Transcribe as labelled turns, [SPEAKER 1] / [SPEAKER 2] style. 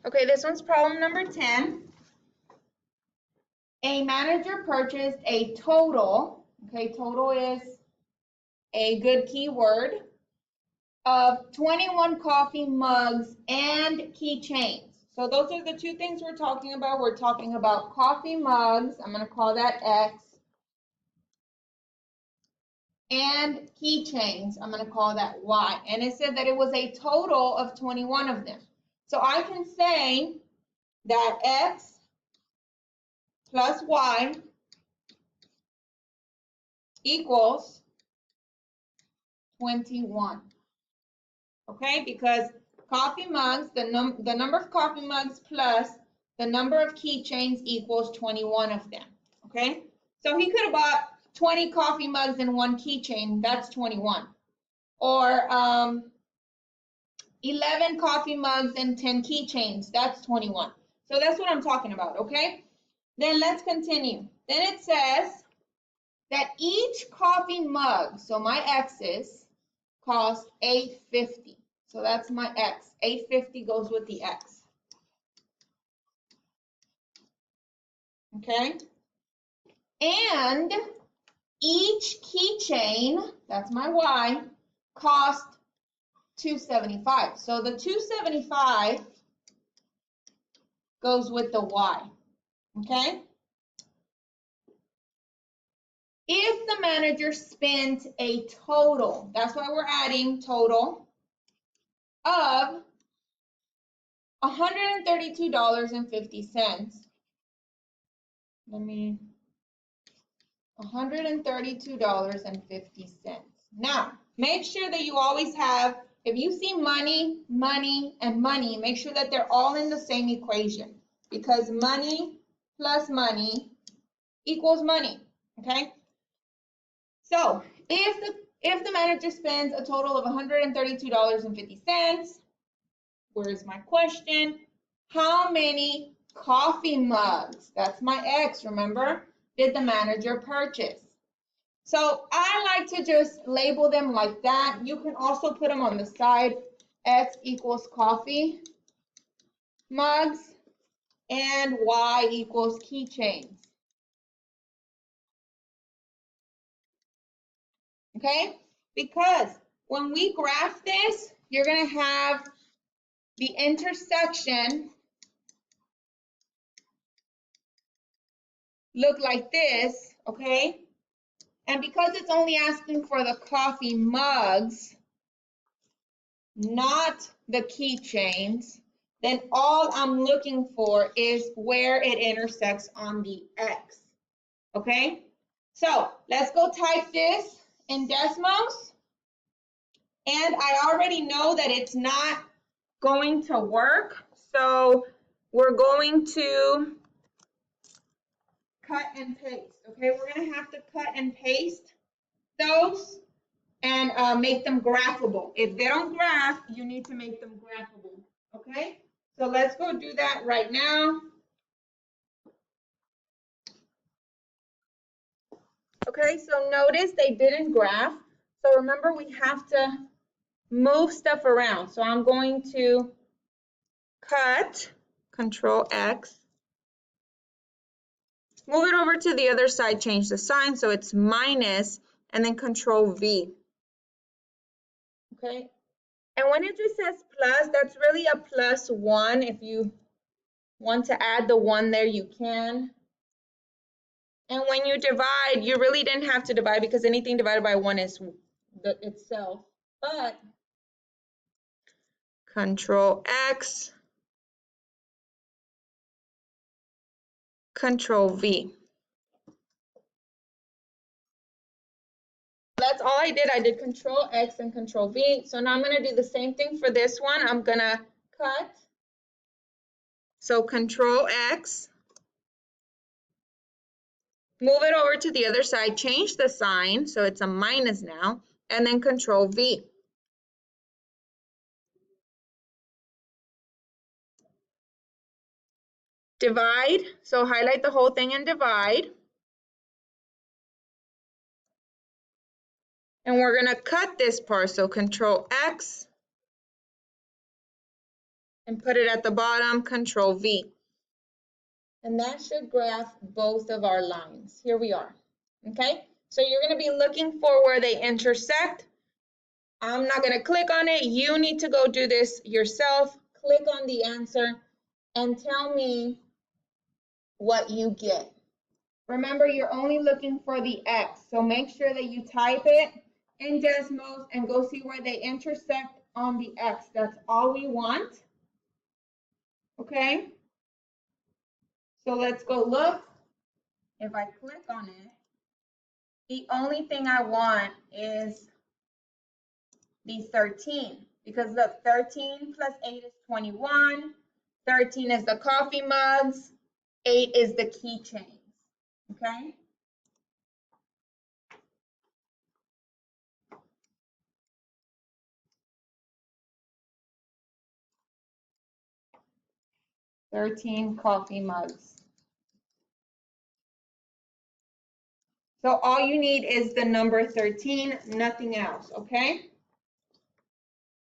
[SPEAKER 1] Okay, this one's problem number 10. A manager purchased a total, okay, total is a good keyword, of 21 coffee mugs and keychains. So those are the two things we're talking about. We're talking about coffee mugs, I'm going to call that X, and keychains, I'm going to call that Y. And it said that it was a total of 21 of them. So I can say that X plus Y equals 21. Okay, because coffee mugs, the number of coffee mugs plus the number of keychains equals 21 of them. Okay, so he could have bought 20 coffee mugs and one keychain, that's 21. Or 11 coffee mugs and 10 keychains, that's 21. So that's what I'm talking about, okay? Then let's continue. Then it says that each coffee mug, so my X's, cost $8.50. So that's my X. $8.50 goes with the X. Okay? And each keychain, that's my Y, cost $2.75. So the $2.75 goes with the Y. Okay? If the manager spent a total, that's why we're adding total, of $132.50. $132.50. Now, make sure that you always have, if you see money, money, and money, make sure that they're all in the same equation, because money plus money equals money, okay? So, if the manager spends a total of $132.50, where's my question? How many coffee mugs, that's my X, remember, did the manager purchase? So I like to just label them like that. You can also put them on the side. X equals coffee mugs and Y equals keychains. Okay? Because when we graph this, you're going to have the intersection look like this, okay? And because it's only asking for the coffee mugs, not the keychains, then all I'm looking for is where it intersects on the X, okay? So let's go type this in Desmos. And I already know that it's not going to work, so we're going to cut and paste, okay? We're gonna have to cut and paste those and make them graphable. If they don't graph, you need to make them graphable, okay? So let's go do that right now. Okay, so notice they didn't graph. So remember, we have to move stuff around. So I'm going to cut, Control X, move it over to the other side, change the sign so it's minus, and then Control V. Okay, and when it just says plus, that's really a +1. If you want to add the 1 there, you can. And when you divide, you really didn't have to divide because anything divided by 1 is itself. But Control X, Control V. That's all I did. I did Control X and Control V. So now I'm going to do the same thing for this one. I'm going to cut. So Control X. Move it over to the other side. Change the sign so it's a minus now. And then Control V. Divide. So highlight the whole thing and divide. And we're going to cut this part. So Control X. and put it at the bottom, Control V. And that should graph both of our lines. Here we are, okay? So you're gonna be looking for where they intersect. I'm not gonna click on it. You need to go do this yourself. Click on the answer and tell me what you get. Remember, you're only looking for the X, so make sure that you type it in Desmos and go see where they intersect on the X. That's all we want, okay? So let's go look. If I click on it, the only thing I want is the 13, because look, 13 plus 8 is 21, 13 is the coffee mugs, 8 is the keychains, okay? $13 coffee mugs. So all you need is the number 13, nothing else, okay?